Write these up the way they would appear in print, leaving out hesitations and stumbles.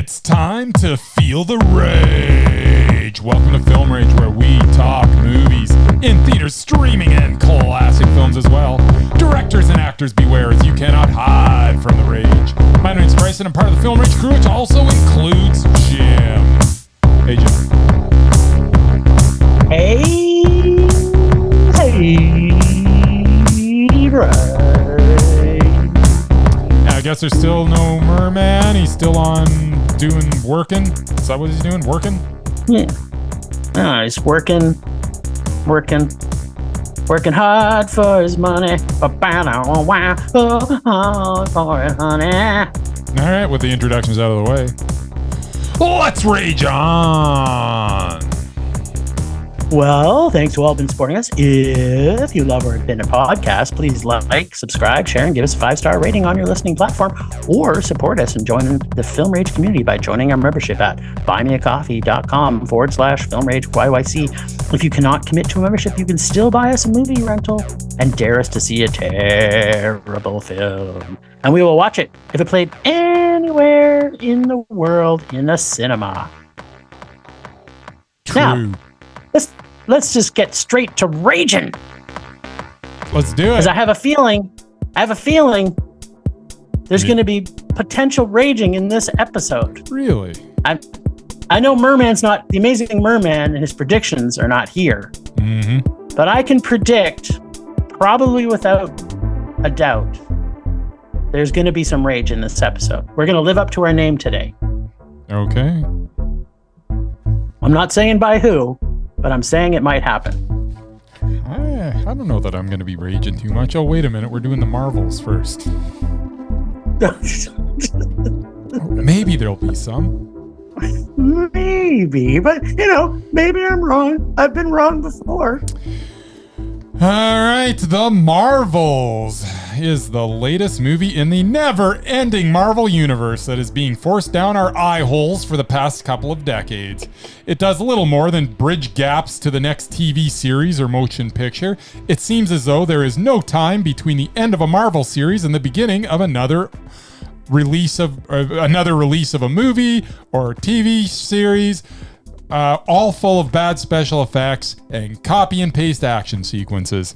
It's time to feel the rage. Welcome to Film Rage, where we talk movies in theaters, streaming, and classic films as well. Directors and actors beware, as you cannot hide from the rage. My name is Bryce, and I'm part of the Film Rage crew, which also includes Jim. Hey, Jim. Hey, Bryce. I guess there's still no merman. He's still on working. Is that what he's doing? Working? Yeah. He's working hard for his money. For his honey. All right, with the introductions out of the way, let's rage on. Well, thanks to all who've been supporting us. If you love our independent podcast, please like, subscribe, share, and give us a 5-star rating on your listening platform, or support us and join the Film Rage community by joining our membership at buymeacoffee.com/FilmRageYYC. If you cannot commit to a membership, you can still buy us a movie rental and dare us to see a terrible film. And we will watch it if it played anywhere in the world in a cinema. True. Now, let's just get straight to raging. Let's do it. Because I have a feeling there's going to be potential raging in this episode. Really? I know the Amazing Merman and his predictions are not here. Mm-hmm. But I can predict, probably without a doubt, there's going to be some rage in this episode. We're going to live up to our name today. Okay. I'm not saying by who, but I'm saying it might happen. I don't know that I'm going to be raging too much. Oh, wait a minute. We're doing the Marvels first. Maybe there'll be some. Maybe, but, maybe I'm wrong. I've been wrong before. All right, The Marvels is the latest movie in the never-ending Marvel universe that is being forced down our eye holes for the past couple of decades. It does little more than bridge gaps to the next TV series or motion picture. It seems as though there is no time between the end of a Marvel series and the beginning of another release of a movie or TV series. All full of bad special effects and copy and paste action sequences.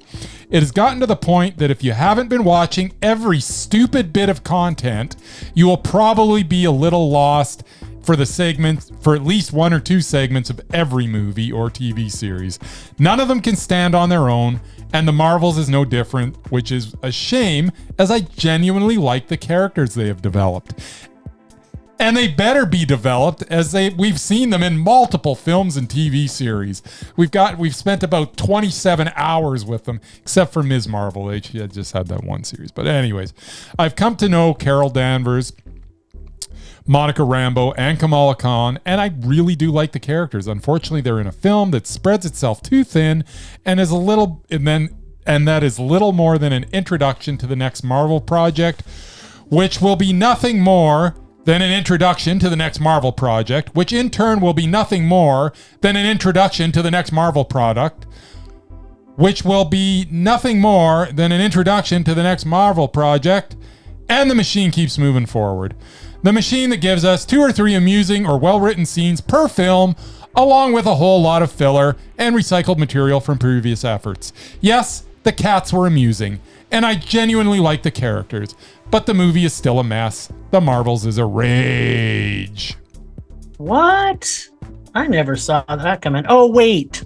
It has gotten to the point that if you haven't been watching every stupid bit of content, you will probably be a little lost for at least one or two segments of every movie or TV series. None of them can stand on their own, and The Marvels is no different, which is a shame, as I genuinely like the characters they have developed. And they better be developed, as we've seen them in multiple films and TV series. We've spent about 27 hours with them, except for Ms. Marvel. She had just had that one series. But anyways, I've come to know Carol Danvers, Monica Rambeau, and Kamala Khan, and I really do like the characters. Unfortunately, they're in a film that spreads itself too thin and is that is little more than an introduction to the next Marvel project, which will be nothing more than an introduction to the next Marvel project, which in turn will be nothing more than an introduction to the next Marvel product, which will be nothing more than an introduction to the next Marvel project, and the machine keeps moving forward. The machine that gives us 2 or 3 amusing or well-written scenes per film, along with a whole lot of filler and recycled material from previous efforts. Yes, the cats were amusing, and I genuinely like the characters, but the movie is still a mess. The Marvels is a rage. What? I never saw that coming. Oh, wait.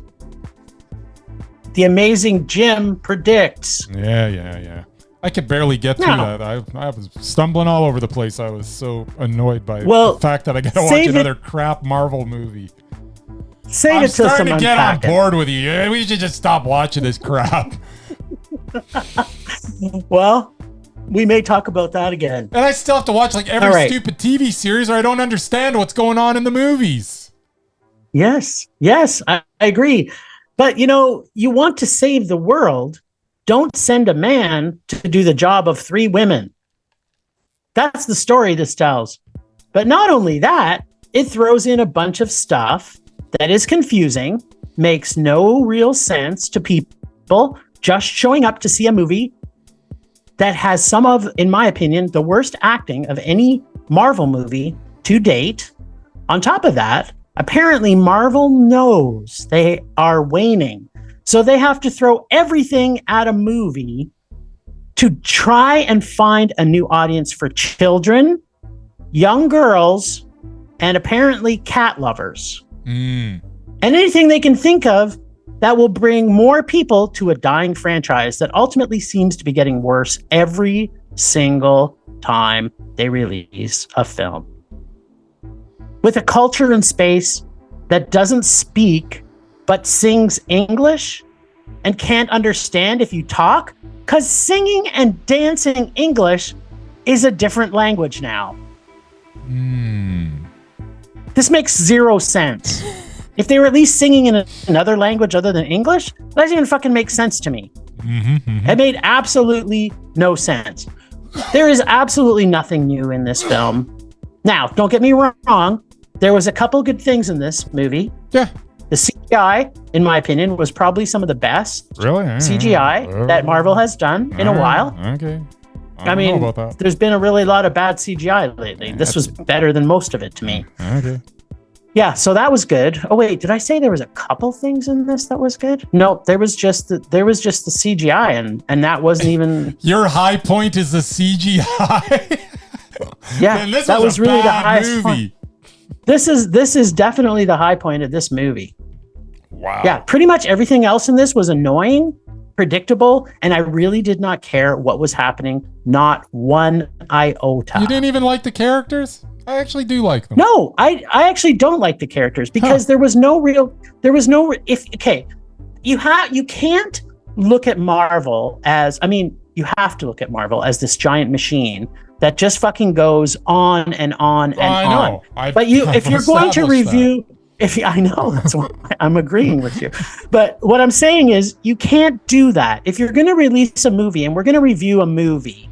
The Amazing Jim predicts. Yeah. I could barely get through that. I was stumbling all over the place. I was so annoyed by the fact that I got to watch another crap Marvel movie. I'm starting to get on board with you. We should just stop watching this crap. Well, we may talk about that again. And I still have to watch every stupid TV series, or I don't understand what's going on in the movies. Yes, I agree. But, you want to save the world. Don't send a man to do the job of 3 women. That's the story this tells. But not only that, it throws in a bunch of stuff that is confusing, makes no real sense to people just showing up to see a movie that has some of, in my opinion, the worst acting of any Marvel movie to to date. On top of that, apparently Marvel knows they are waning. So they have to throw everything at a movie to try and find a new audience for children, young girls, and apparently cat lovers. And anything they can think of that will bring more people to a dying franchise that ultimately seems to be getting worse every single time they release a film. With a culture in space that doesn't speak but sings English and can't understand if you talk, because singing and dancing English is a different language now. This makes zero sense. If they were at least singing in another language other than English, that doesn't even fucking make sense to me. It made absolutely no sense. There is absolutely nothing new in this film. Now, don't get me wrong. There was a couple good things in this movie. Yeah. The CGI, in my opinion, was probably some of the best CGI that Marvel has done in a while. Okay. I mean, there's been a really lot of bad CGI lately. This was better than most of it to me. Okay. Yeah, so that was good. Oh wait, did I say there was a couple things in this that was good? No, there was just the CGI, and that wasn't even. Your high point is the CGI. Yeah, that was really the highest point. This is definitely the high point of this movie. Wow. Yeah, pretty much everything else in this was annoying, predictable, and I really did not care what was happening, not one iota. You didn't even like the characters? I actually do like them. No, I actually don't like the characters because you can't look at Marvel as, you have to look at Marvel as this giant machine that just fucking goes on and on and on. But if you're going to review, I know, that's why I'm agreeing with you. But what I'm saying is you can't do that. If you're going to release a movie and we're going to review a movie,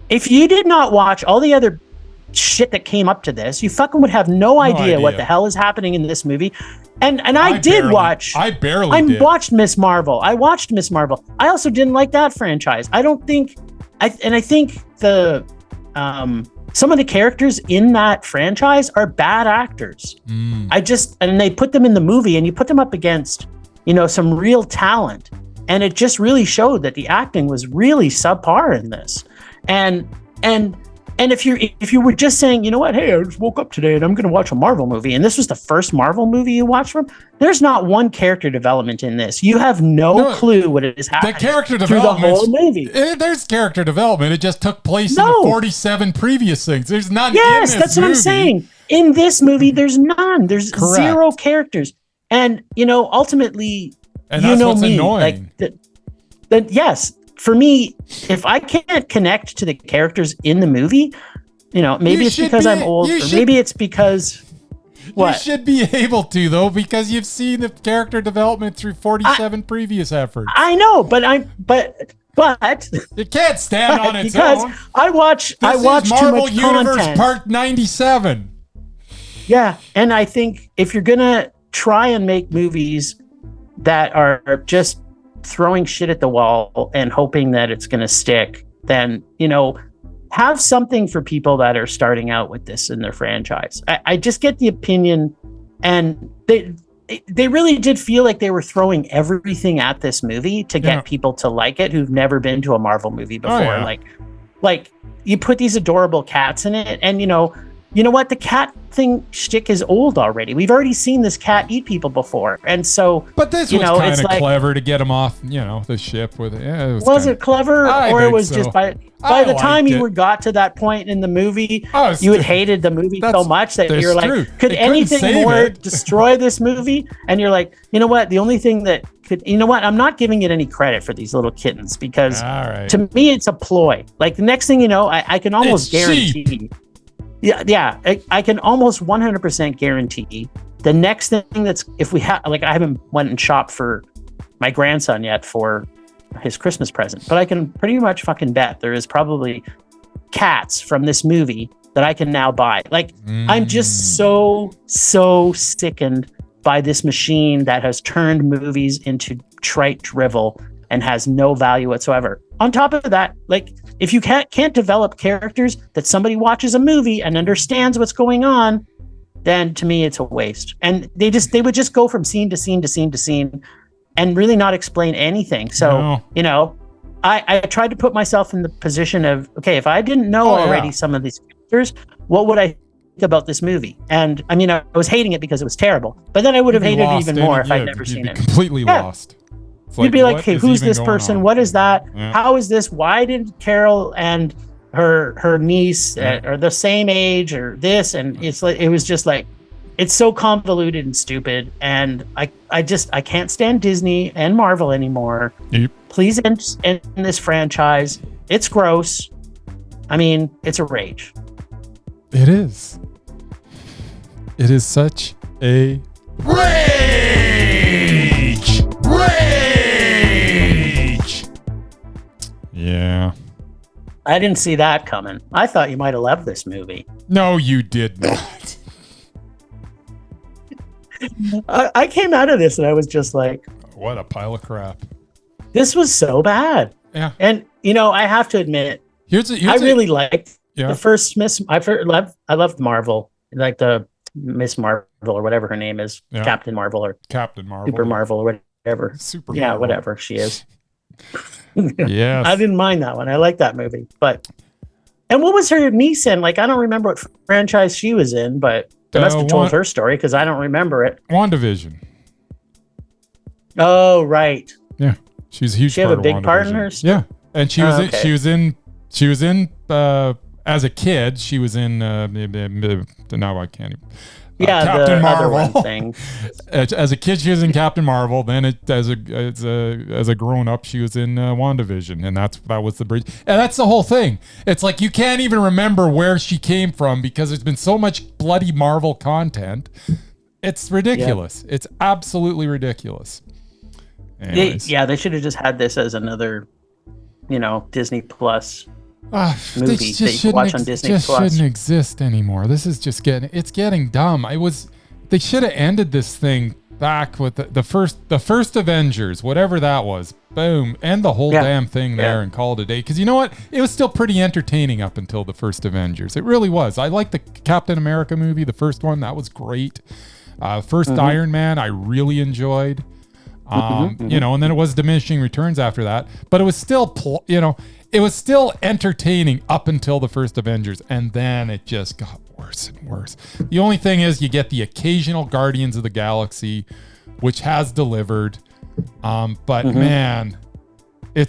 if you did not watch all the other shit that came up to this, you fucking would have no idea what the hell is happening in this movie. And I watched Miss Marvel. I watched Miss Marvel. I also didn't like that franchise. I think the some of the characters in that franchise are bad actors. And they put them in the movie and you put them up against, some real talent. And it just really showed that the acting was really subpar in this. And if you were just saying, you know what, hey, I just woke up today and I'm going to watch a Marvel movie, and this was the first Marvel movie you watched from, there's not one character development in this. You have no clue what is happening. The character development through the whole movie. There's character development. It just took place in the 47 previous things. There's none. Yes, that's what I'm saying. In this movie, there's none. There's zero characters, and ultimately, and that's what's annoying. Yes. For me, if I can't connect to the characters in the movie, maybe it's because I'm old, or maybe it's because what? You should be able to, though, because you've seen the character development through 47 previous efforts. I know, but it can't stand on its own. I watch Marvel too much Universe content. Part 97. Yeah, and I think if you're gonna try and make movies that are just throwing shit at the wall and hoping that it's going to stick, then, have something for people that are starting out with this in their franchise. I just get the opinion, and they really did feel like they were throwing everything at this movie to get people to like it who've never been to a Marvel movie before. Like you put these adorable cats in it, and you know what, the cat thing shtick is old already. We've already seen this cat eat people before, and so. But this was kind of clever to get him off, the ship with it. Yeah, was it clever, or it was just by the time you got to that point in the movie, you had hated the movie so much that you're like, could anything more destroy this movie? And you're like, you know what? The only thing that could, I'm not giving it any credit for these little kittens because to me it's a ploy. Like the next thing you know, I can almost guarantee. Yeah, I can almost 100% guarantee the next thing if we have, I haven't went and shopped for my grandson yet for his Christmas present, but I can pretty much fucking bet there is probably cats from this movie that I can now buy. I'm just so sickened by this machine that has turned movies into trite drivel and has no value whatsoever. On top of that, if you can't develop characters that somebody watches a movie and understands what's going on, then to me it's a waste. And they would just go from scene to scene to scene to scene and really not explain anything. So, I tried to put myself in the position of, okay, if I didn't know already some of these characters, what would I think about this movie? And I mean, I was hating it because it was terrible, but then I would have hated it even more if I'd never seen it. Completely lost. You'd be like, okay, who's this person? What is that? Yeah. How is this? Why did Carol and her niece are the same age or this? And it's like, it was just like, it's so convoluted and stupid. And I can't stand Disney and Marvel anymore. Yep. Please end this franchise. It's gross. I mean, it's a rage. It is. It is such a rage. Yeah. I didn't see that coming. I thought you might have loved this movie. No, you did not. I came out of this and I was just like, what a pile of crap. This was so bad. Yeah. And, I have to admit, I really liked the first Miss. I loved Marvel, like the Miss Marvel or whatever her name is, Captain Marvel or Captain Marvel, Super Marvel or whatever. Super Marvel. Whatever she is. Yeah, I didn't mind that one. I like that movie. And what was her niece in? Like, I don't remember what franchise she was in, but they must have told her story because I don't remember it. WandaVision. Oh, right. Yeah, she's a huge. She have a big part in her story? Yeah, and she was she was in as a kid. She was in now I can't even. Captain Marvel thing. As a kid, she was in Captain Marvel. Then, as a grown up, she was in WandaVision, and that was the bridge. And that's the whole thing. It's like you can't even remember where she came from because there's been so much bloody Marvel content. It's ridiculous. Yep. It's absolutely ridiculous. They should have just had this as another, Disney Plus. Movie that you can watch on Disney Plus. Shouldn't exist anymore. This is just getting dumb. They should have ended this thing back with the first Avengers, whatever that was. Boom, end the whole damn thing there and call it a day. Because you know what? It was still pretty entertaining up until the first Avengers. It really was. I liked the Captain America movie, the first one. That was great. First Iron Man, I really enjoyed. And then it was diminishing returns after that, but it was still, it was still entertaining up until the first Avengers, and then it just got worse and worse. The only thing is you get the occasional Guardians of the Galaxy, which has delivered, but man,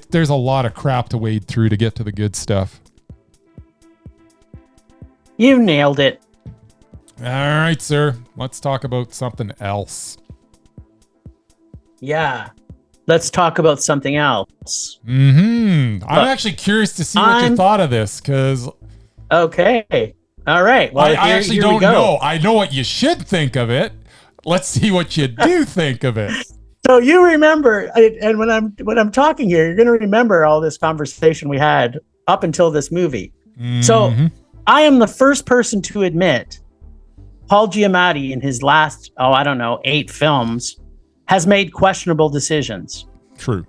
there's a lot of crap to wade through to get to the good stuff. You nailed it. All right, sir. Let's talk about something else. Yeah. Let's talk about something else. I'm actually curious to see what you thought of this, because... Okay. All right. Well, I actually don't know. I know what you should think of it. Let's see what you do think of it. So you remember, and when I'm talking here, you're going to remember all this conversation we had up until this movie. So I am the first person to admit Paul Giamatti in his last, 8 films has made questionable decisions. True.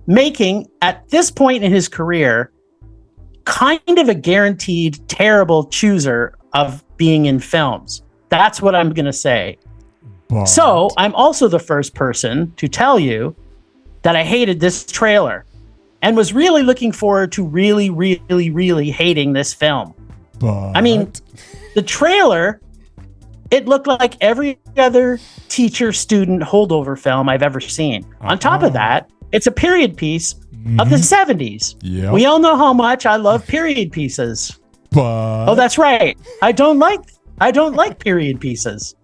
Making, at this point in his career, kind of a guaranteed terrible chooser of being in films. That's what I'm going to say. But... So I'm also the first person to tell you that I hated this trailer and was really looking forward to really, really, really hating this film. But... I mean, the trailer... It looked like every other teacher-student holdover film I've ever seen. On top of that, it's a period piece of the 70s. Yep. We all know how much I love period pieces. But... Oh, that's right. I don't like period pieces.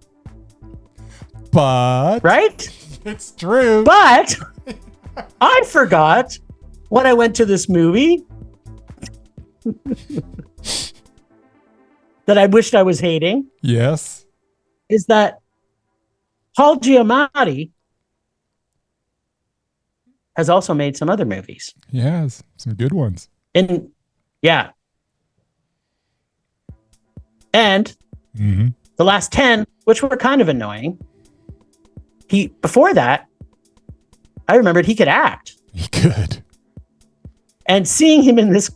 But... Right? It's true. But I forgot when I went to this movie that I wished I was hating. Yes. Is that Paul Giamatti has also made some other movies. He has some good ones. And the last 10, which were kind of annoying. Before that, I remembered he could act. He could. And seeing him in this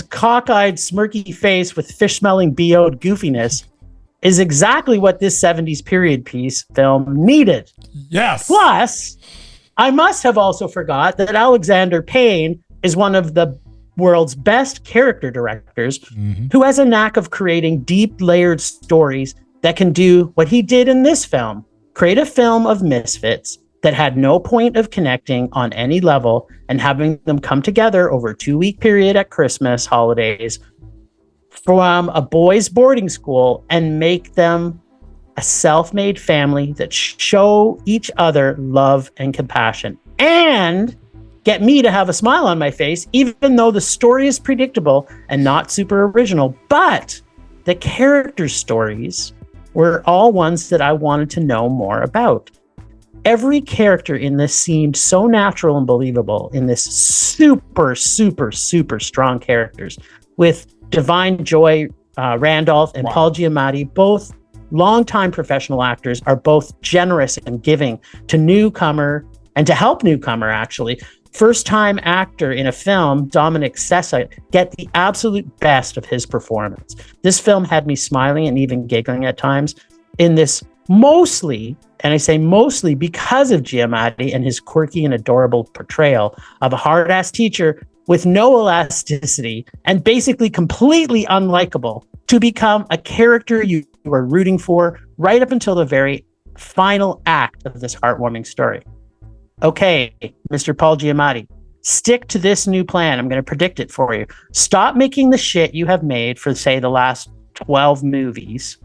cockeyed, smirky face with fish-smelling BO'd goofiness is exactly what this 70s period piece film needed. Yes. Plus, I must have also forgot that Alexander Payne is one of the world's best character directors who has a knack of creating deep, layered stories that can do what he did in this film, create a film of misfits that had no point of connecting on any level and having them come together over a 2-week period at Christmas holidays from a boys' boarding school and make them a self-made family that show each other love and compassion and get me to have a smile on my face, even though the story is predictable and not super original. But the character stories were all ones that I wanted to know more about. Every character in this seemed so natural and believable in this super, super, super strong characters with Divine Joy Randolph and Paul Giamatti, both longtime professional actors, are both generous and giving to newcomer and to help newcomer, actually. First-time actor in a film, Dominic Sessa, get the absolute best of his performance. This film had me smiling and even giggling at times in this mostly, and I say mostly because of Giamatti and his quirky and adorable portrayal of a hard-ass teacher with no elasticity and basically completely unlikable to become a character you were rooting for right up until the very final act of this heartwarming story. Okay, Mr. Paul Giamatti, stick to this new plan. I'm going to predict it for you. Stop making the shit you have made for, say, the last 12 movies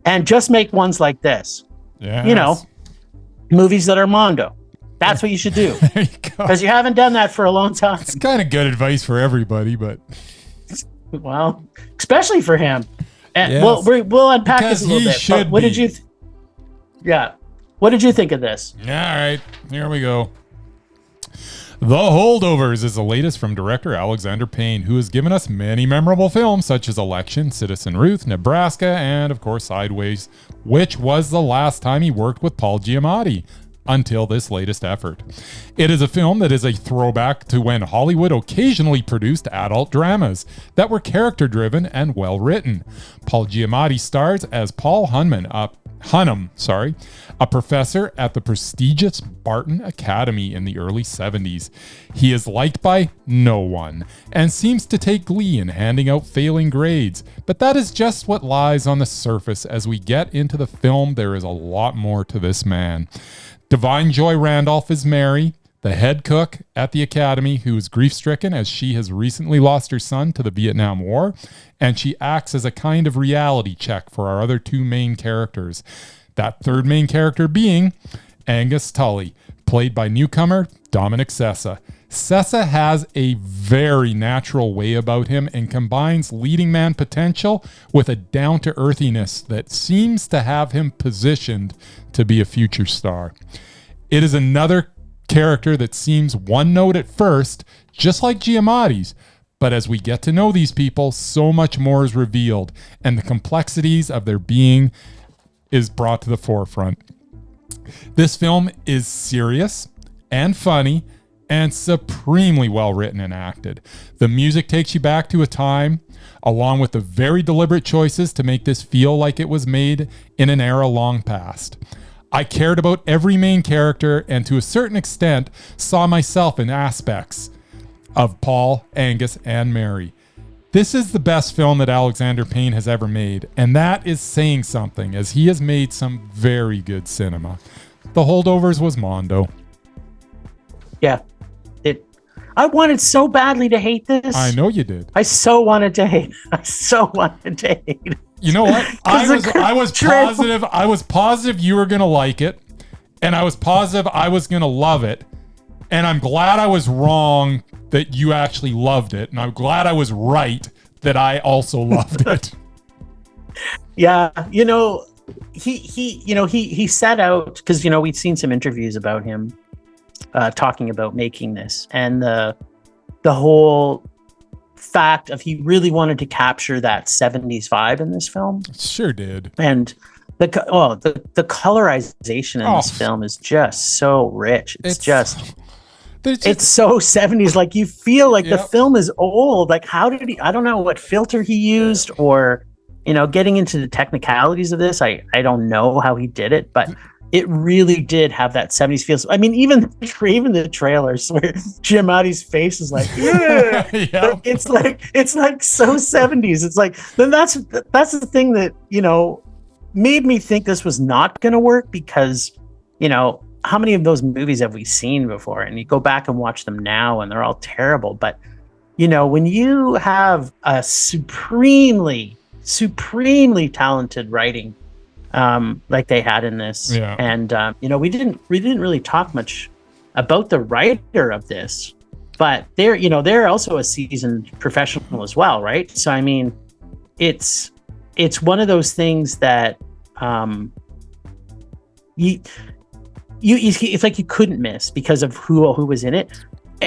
and just make ones like this. Yes. You know, movies that are Mondo. That's what you should do. There you go. Because you haven't done that for a long time. It's kind of good advice for everybody, but... Well, especially for him. And yes. we'll unpack because this a little bit. Should what did you... What did you think of this? All right, here we go. The Holdovers is the latest from director Alexander Payne, who has given us many memorable films such as Election, Citizen Ruth, Nebraska, and of course Sideways, which was the last time he worked with Paul Giamatti until this latest effort. It is a film that is a throwback to when Hollywood occasionally produced adult dramas that were character-driven and well-written. Paul Giamatti stars as Paul Hunham, a professor at the prestigious Barton Academy in the early 70s. He is liked by no one and seems to take glee in handing out failing grades, but that is just what lies on the surface. As we get into the film, there is a lot more to this man. Divine Joy Randolph is Mary, the head cook at the academy, who is grief-stricken as she has recently lost her son to the Vietnam War, and she acts as a kind of reality check for our other two main characters. That third main character being Angus Tully, played by newcomer Dominic Sessa. Sessa has a very natural way about him and combines leading man potential with a down-to-earthiness that seems to have him positioned to be a future star. It is another character that seems one note at first, just like Giamatti's, but as we get to know these people, so much more is revealed, and the complexities of their being is brought to the forefront. This film is serious and funny and supremely well written and acted. The music takes you back to a time, along with the very deliberate choices to make this feel like it was made in an era long past. I cared about every main character and to a certain extent saw myself in aspects of Paul, Angus, and Mary. This is the best film that Alexander Payne has ever made, and that is saying something, as he has made some very good cinema. The Holdovers was Mondo. Yeah. I wanted so badly to hate this. I know you did. I so wanted to hate it. You know what? I was positive you were going to like it, and I was positive I was going to love it, and I'm glad I was wrong that you actually loved it, and I'm glad I was right that I also loved it. Yeah, he set out, because we'd seen some interviews about him talking about making this, and the whole fact of he really wanted to capture that 70s vibe in this film. Sure did. And the colorization in this film is just so rich. It's just It's so 70s. Like you feel like the film is old. Like how did he? I don't know what filter he used, or getting into the technicalities of this. I don't know how he did it, but it really did have that 70s feel. I mean, even the trailers where Giamatti's face is like, yeah. It's like so 70s. It's like, then that's the thing that, made me think this was not going to work, because, how many of those movies have we seen before? And you go back and watch them now and they're all terrible. But, when you have a supremely talented writing, like they had in this. Yeah. And we didn't really talk much about the writer of this, but they're also a seasoned professional as well, right? So I mean, it's one of those things that it's like you couldn't miss because of who was in it.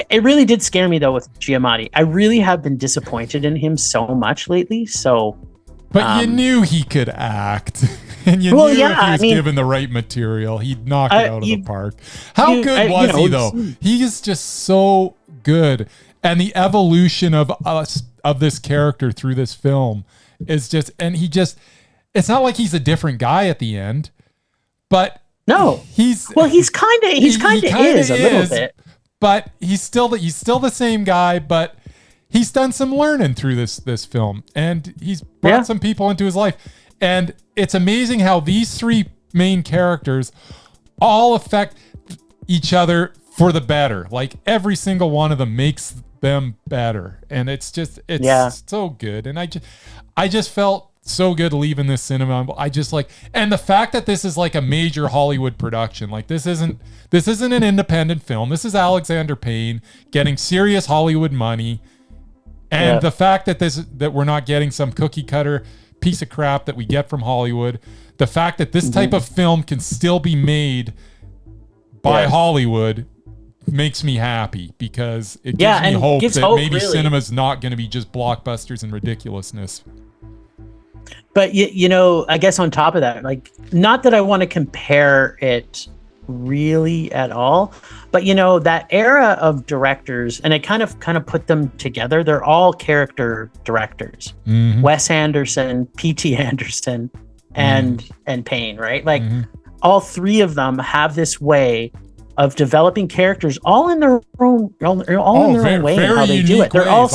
It really did scare me though with Giamatti. I really have been disappointed in him so much lately. So but you knew he could act. And you knew if he was given the right material, he'd knock it out of the park. How good was he, though? He is just so good. And the evolution of this character through this film is just, and it's not like he's a different guy at the end, but no, he's kind of is a little bit, but he's still the same guy, but he's done some learning through this film, and he's brought some people into his life. And it's amazing how these three main characters all affect each other for the better. Like every single one of them makes them better. And it's so good. And I just felt so good leaving this cinema. And the fact that this is like a major Hollywood production, like this isn't an independent film. This is Alexander Payne getting serious Hollywood money. And the fact that we're not getting some cookie cutter piece of crap that we get from Hollywood, the fact that this type of film can still be made by Hollywood makes me happy, because it gives me hope that maybe cinema's not going to be just blockbusters and ridiculousness. But I guess on top of that, like, not that I want to compare it really at all, but that era of directors, and I kind of put them together, they're all character directors. Wes Anderson, P.T. Anderson, and Payne, right? Like all three of them have this way of developing characters all in their own way and how they do it. They're all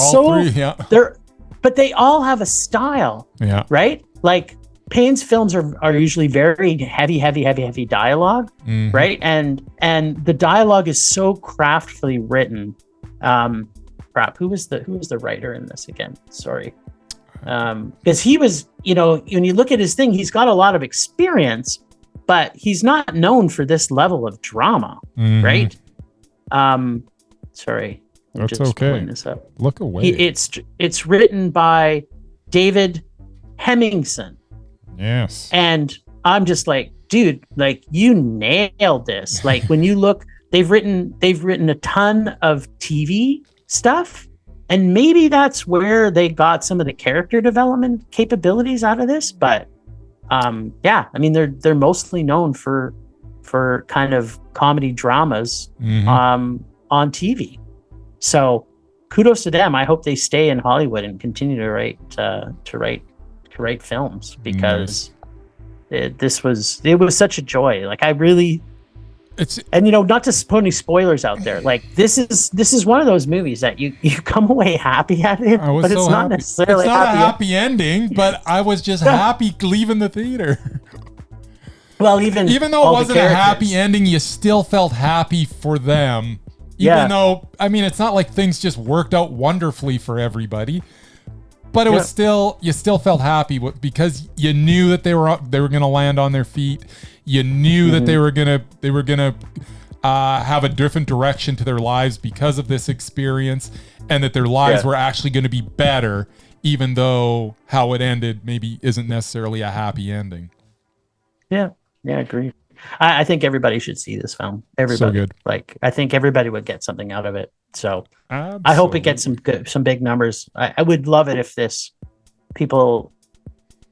but they all have a style, right? Like Payne's films are usually very heavy dialogue, right? And the dialogue is so craftfully written. Who was the writer in this again? Sorry. Because he was, when you look at his thing, he's got a lot of experience, but he's not known for this level of drama, right? Sorry. That's okay. This up. Look away. It's written by David Hemmingson. Yes. And I'm just like, dude, like you nailed this. Like when you look, they've written a ton of TV stuff, and maybe that's where they got some of the character development capabilities out of this. But I mean, they're mostly known for kind of comedy dramas on TV. So kudos to them. I hope they stay in Hollywood and continue to write films, because it was such a joy. Like not to put any spoilers out there. Like this is one of those movies that you come away happy at it, but it's not necessarily a happy ending. But I was just happy leaving the theater. Well, even though it wasn't a happy ending, you still felt happy for them. Even though, I mean, it's not like things just worked out wonderfully for everybody, but it was still, you still felt happy because you knew that they were going to land on their feet. You knew that they were going to have a different direction to their lives because of this experience, and that their lives were actually going to be better, even though how it ended maybe isn't necessarily a happy ending. Yeah, agreed. I think everybody should see this film. Everybody, so good. Like, I think everybody would get something out of it. So absolutely. I hope it gets some big numbers. I would love it if people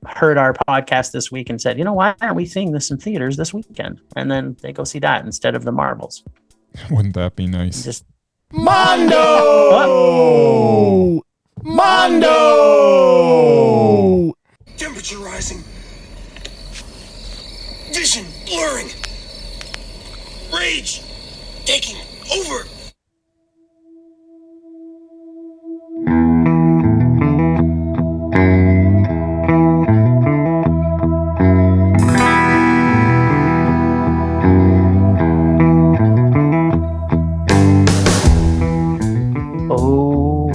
heard our podcast this week and said, why aren't we seeing this in theaters this weekend? And then they go see that instead of the Marvels. Wouldn't that be nice? Mondo! Mondo! Temperature rising. Vision blurring. Rage taking over. Oh,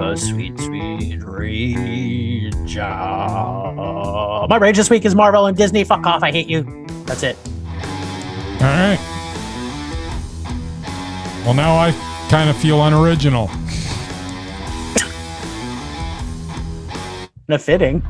a sweet, sweet rage. My rage this week is Marvel and Disney. Fuck off, I hate you. That's it. All right. Well, now I kind of feel unoriginal. No fitting.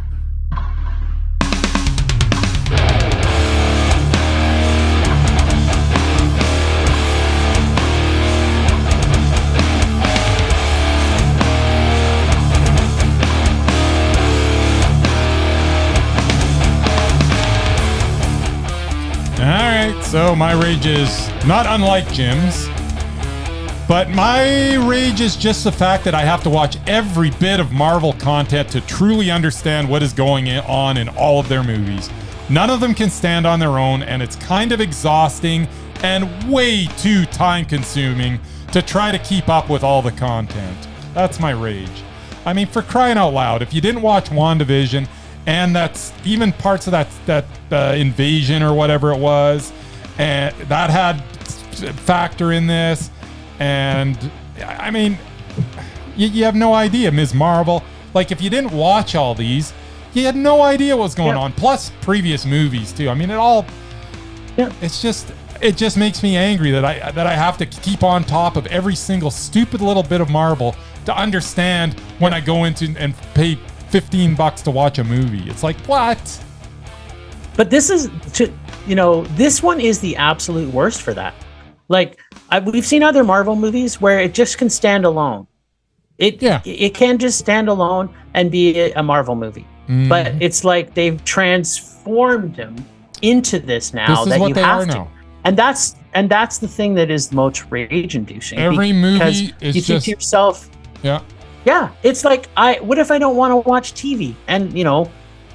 So my rage is not unlike Jim's, but my rage is just the fact that I have to watch every bit of Marvel content to truly understand what is going on in all of their movies. None of them can stand on their own, and it's kind of exhausting and way too time-consuming to try to keep up with all the content. That's my rage. I mean, for crying out loud, if you didn't watch WandaVision, and that's even parts of that invasion or whatever it was, and that had factor in this, and I mean, you have no idea, Ms. Marvel. Like, if you didn't watch all these, you had no idea what was going on. Plus previous movies too. I mean, it just makes me angry that I have to keep on top of every single stupid little bit of Marvel to understand when I go into and pay $15 to watch a movie. It's like, what? But this is this one is the absolute worst for that. Like, we've seen other Marvel movies where it just can stand alone. It can just stand alone and be a Marvel movie. Mm. But it's like they've transformed them into this now that you have to. Now. And that's the thing that is most rage-inducing. Every movie is you think to yourself, yeah, it's like, what if I don't want to watch TV? And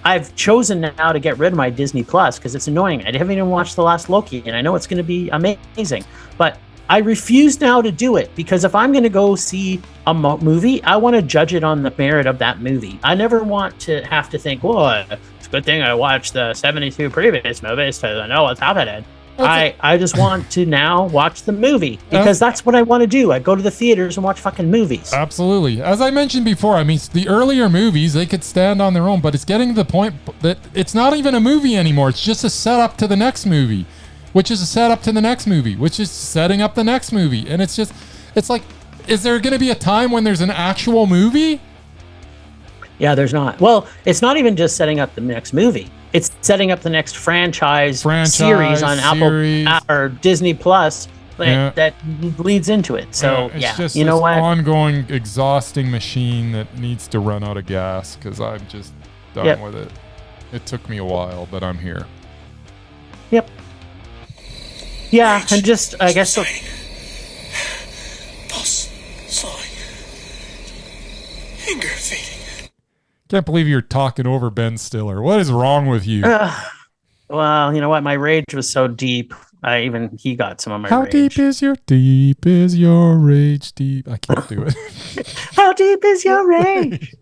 I've chosen now to get rid of my Disney Plus because it's annoying. I haven't even watched the last Loki, and I know it's going to be amazing. But I refuse now to do it because if I'm going to go see a movie, I want to judge it on the merit of that movie. I never want to have to think, well, it's a good thing I watched the 72 previous movies because I know what's happening. I just want to now watch the movie because that's what I want to do. I go to the theaters and watch fucking movies. Absolutely. As I mentioned before, I mean, the earlier movies, they could stand on their own, but it's getting to the point that it's not even a movie anymore. It's just a setup to the next movie, which is a setup to the next movie, which is setting up the next movie. And it's like, is there going to be a time when there's an actual movie? Yeah, there's not. Well, it's not even just setting up the next movie. It's setting up the next franchise series on Apple or Disney Plus that leads into it. So it's just you know what? Ongoing exhausting machine that needs to run out of gas because I'm just done with it. It took me a while, but I'm here. Yep. Yeah, and just I guess so. Pulse slowing. Anger fading. Can't believe you're talking over Ben Stiller. What is wrong with you? Well, you know what? My rage was so deep. He got some of my rage. How deep is your rage? Deep. I can't do it. How deep is your rage?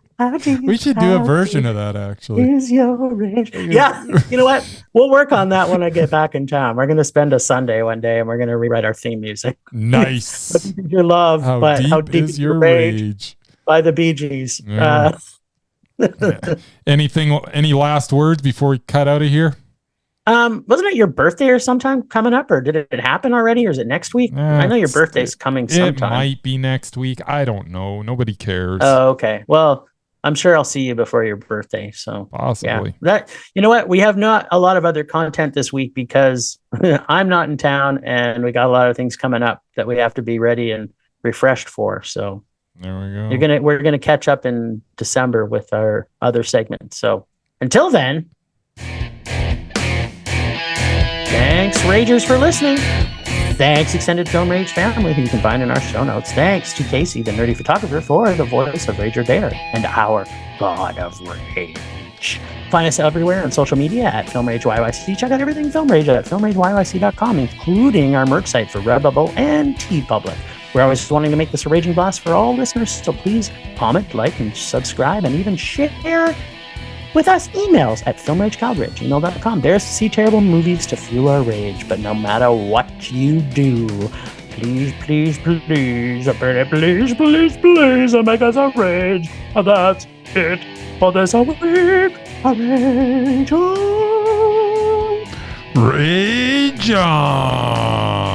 We should do a version of that, actually. Is your rage? Yeah. You know what? We'll work on that when I get back in town. We're going to spend a Sunday one day and we're going to rewrite our theme music. Nice. What deep is your love? How deep is your rage? By the Bee Gees. Yeah. Any last words before we cut out of here? Wasn't it your birthday or sometime coming up, or did it happen already, or is it next week? I know your birthday's coming sometime. It might be next week. I don't know. Nobody cares. Oh, okay. Well, I'm sure I'll see you before your birthday. So possibly. Yeah. You know what? We have not a lot of other content this week because I'm not in town and we got a lot of things coming up that we have to be ready and refreshed for. So there we go. We're gonna catch up in December with our other segments. So until then, thanks, Ragers, for listening. Thanks, Extended Film Rage family, who you can find in our show notes. Thanks to Casey, the nerdy photographer, for the voice of Rage or Dare and our God of Rage. Find us everywhere on social media at Film Rage YYC. Check out everything Film Rage at filmrageyyc.com, including our merch site for Redbubble and TeePublic. We're always wanting to make this a raging blast for all listeners, so please comment, like, and subscribe, and even share with us emails at filmragecalgary@gmail.com. There's to see terrible movies to fuel our rage, but no matter what you do, please, please, please, please, please, please, make us a rage. And that's it for this week. A rage on. Rage on.